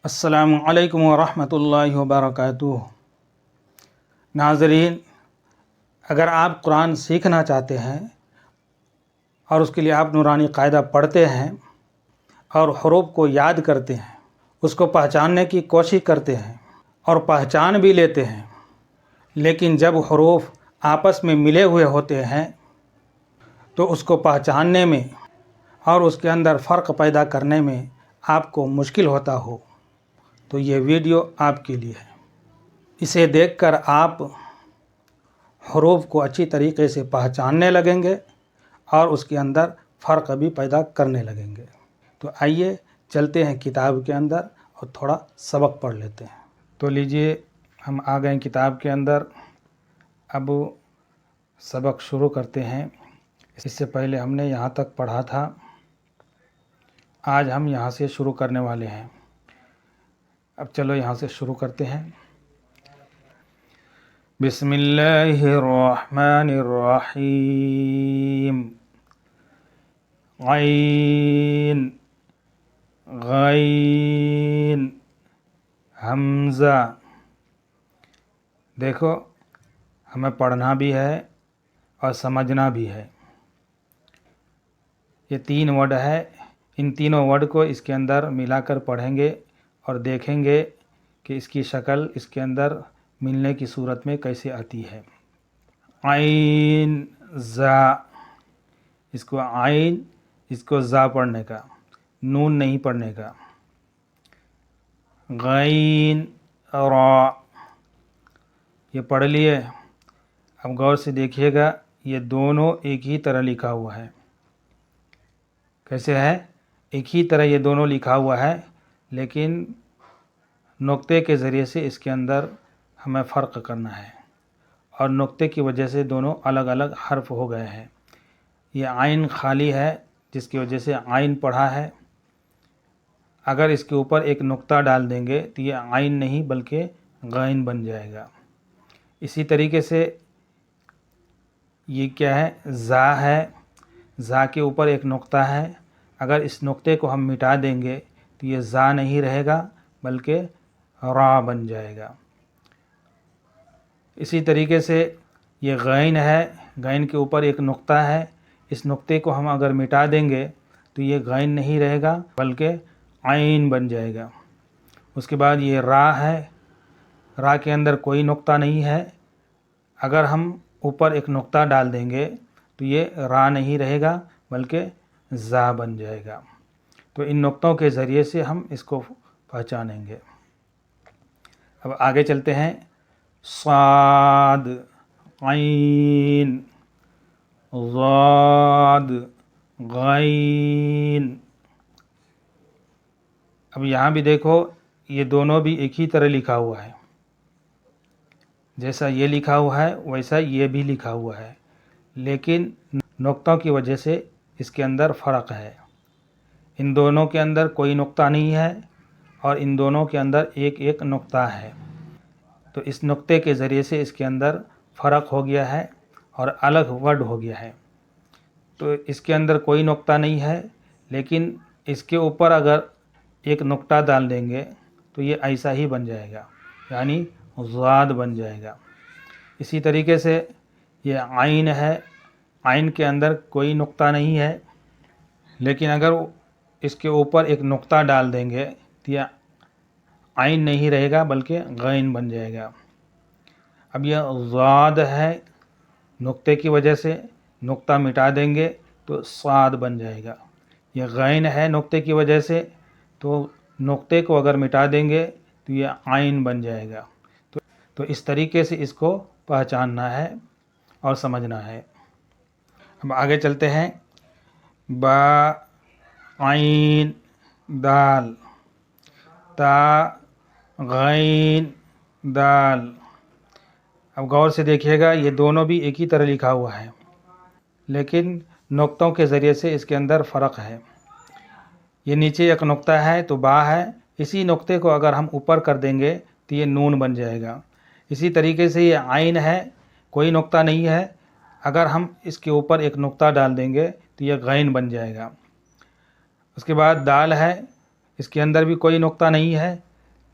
السلام علیکم ورحمۃ اللہ وبرکاتہ۔ ناظرین، اگر آپ قرآن سیکھنا چاہتے ہیں اور اس کے لیے آپ نورانی قاعدہ پڑھتے ہیں اور حروف کو یاد کرتے ہیں، اس کو پہچاننے کی کوشش کرتے ہیں اور پہچان بھی لیتے ہیں، لیکن جب حروف آپس میں ملے ہوئے ہوتے ہیں تو اس کو پہچاننے میں اور اس کے اندر فرق پیدا کرنے میں آپ کو مشکل ہوتا ہو تو یہ ویڈیو آپ کے لیے ہے۔ اسے دیکھ کر آپ حروف کو اچھی طریقے سے پہچاننے لگیں گے اور اس کے اندر فرق بھی پیدا کرنے لگیں گے۔ تو آئیے چلتے ہیں کتاب کے اندر اور تھوڑا سبق پڑھ لیتے ہیں۔ تو لیجئے ہم آ گئے کتاب کے اندر، اب سبق شروع کرتے ہیں۔ اس سے پہلے ہم نے یہاں تک پڑھا تھا، آج ہم یہاں سے شروع کرنے والے ہیں۔ اب چلو یہاں سے شروع کرتے ہیں۔ بسم اللہ الرحمن الرحیم۔ عین، غین، حمزہ۔ دیکھو، ہمیں پڑھنا بھی ہے اور سمجھنا بھی ہے۔ یہ 3 ورڈ ہے، ان تینوں ورڈ کو اس کے اندر ملا کر پڑھیں گے اور دیکھیں گے کہ اس کی شکل اس کے اندر ملنے کی صورت میں کیسے آتی ہے۔ عین زا، اس کو عین، اس کو زا پڑھنے کا، نون نہیں پڑھنے کا۔ غین را، یہ پڑھ لیے۔ اب غور سے دیکھیے گا، یہ دونوں ایک ہی طرح لکھا ہوا ہے۔ کیسے ہے؟ ایک ہی طرح یہ دونوں لکھا ہوا ہے، لیکن نقطے کے ذریعے سے اس کے اندر ہمیں فرق کرنا ہے، اور نقطے کی وجہ سے دونوں الگ الگ حرف ہو گئے ہیں۔ یہ عین خالی ہے، جس کی وجہ سے عین پڑھا ہے۔ اگر اس کے اوپر ایک نقطہ ڈال دیں گے تو یہ عین نہیں بلکہ غین بن جائے گا۔ اسی طریقے سے یہ کیا ہے؟ زا ہے، زا کے اوپر ایک نقطہ ہے، اگر اس نقطے کو ہم مٹا دیں گے تو یہ زا نہیں رہے گا بلکہ را بن جائے گا۔ اسی طریقے سے یہ غین ہے، غین کے اوپر ایک نقطہ ہے، اس نقطے کو ہم اگر مٹا دیں گے تو یہ غین نہیں رہے گا بلکہ عین بن جائے گا۔ اس کے بعد یہ را ہے، را کے اندر کوئی نقطہ نہیں ہے، اگر ہم اوپر ایک نقطہ ڈال دیں گے تو یہ را نہیں رہے گا بلکہ زا بن جائے گا۔ تو ان نقطوں کے ذریعے سے ہم اس کو پہچانیں گے۔ اب آگے چلتے ہیں۔ صاد، عین، ضاد، غین۔ اب یہاں بھی دیکھو، یہ دونوں بھی ایک ہی طرح لکھا ہوا ہے، جیسا یہ لکھا ہوا ہے ویسا یہ بھی لکھا ہوا ہے، لیکن نقطوں کی وجہ سے اس کے اندر فرق ہے۔ ان دونوں کے اندر کوئی نقطہ نہیں ہے اور ان دونوں کے اندر ایک ایک نقطہ ہے، تو اس نقطے کے ذریعے سے اس کے اندر فرق ہو گیا ہے اور الگ ورڈ ہو گیا ہے۔ تو اس کے اندر کوئی نقطہ نہیں ہے، لیکن اس کے اوپر اگر ایک نقطہ ڈال دیں گے تو یہ ایسا ہی بن جائے گا، یعنی ضاد بن جائے گا۔ اسی طریقے سے یہ عین ہے، عین کے اندر کوئی نقطہ نہیں ہے، لیکن اگر اس کے اوپر ایک نقطہ ڈال دیں گے تو یہ عین نہیں رہے گا بلکہ غین بن جائے گا۔ اب یہ ضاد ہے، نقطے کی وجہ سے نقطہ مٹا دیں گے تو صاد بن جائے گا۔ یہ غین ہے، نقطے کی وجہ سے، تو نقطے کو اگر مٹا دیں گے تو یہ عین بن جائے گا۔ تو اس طریقے سے اس کو پہچاننا ہے اور سمجھنا ہے۔ اب آگے چلتے ہیں۔ با، عین، دال، تا، غین، دال۔ اب غور سے دیکھیے گا، یہ دونوں بھی ایک ہی طرح لکھا ہوا ہے، لیکن نقطوں کے ذریعے سے اس کے اندر فرق ہے۔ یہ نیچے ایک نقطہ ہے تو با ہے، اسی نقطے کو اگر ہم اوپر کر دیں گے تو یہ نون بن جائے گا۔ اسی طریقے سے یہ عین ہے، کوئی نقطہ نہیں ہے، اگر ہم اس کے اوپر ایک نقطہ ڈال دیں گے تو یہ غین بن جائے گا۔ اس کے بعد دال ہے، اس کے اندر بھی کوئی نقطہ نہیں ہے،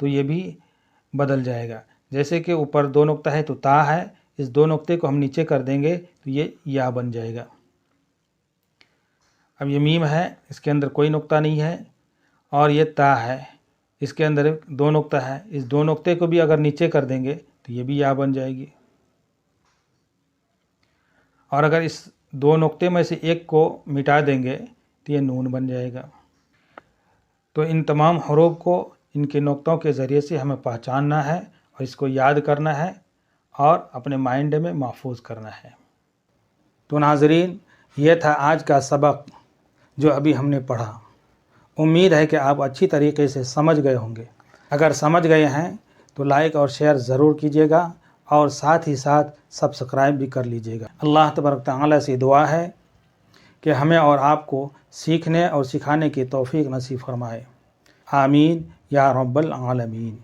تو یہ بھی بدل جائے گا. جیسے کہ اوپر 2 نقطہ ہے تو تا ہے، اس 2 نقطے کو ہم نیچے کر دیں گے تو یہ یا بن جائے گا. اب یہ میم ہے، اس کے اندر کوئی نقطہ نہیں ہے، اور یہ تا ہے، اس کے اندر 2 نقطہ ہے، اس 2 نقطے کو بھی اگر نیچے کر دیں گے تو یہ بھی یا بن جائے گی. اور اگر اس 2 نقطے میں سے ایک کو مٹا دیں گے تو یہ نون بن جائے گا. تو ان تمام حروف کو ان کے نقطوں کے ذریعے سے ہمیں پہچاننا ہے اور اس کو یاد کرنا ہے اور اپنے مائنڈ میں محفوظ کرنا ہے. تو ناظرین، یہ تھا آج کا سبق جو ابھی ہم نے پڑھا. امید ہے کہ آپ اچھی طریقے سے سمجھ گئے ہوں گے. اگر سمجھ گئے ہیں تو لائک اور شیئر ضرور کیجیے گا اور ساتھ ہی ساتھ سبسکرائب بھی کر لیجیے گا. اللہ تبارک تعالیٰ سے دعا ہے کہ ہمیں اور آپ کو سیکھنے اور سکھانے کی توفیق نصیب فرمائے. آمین یا رب العالمین.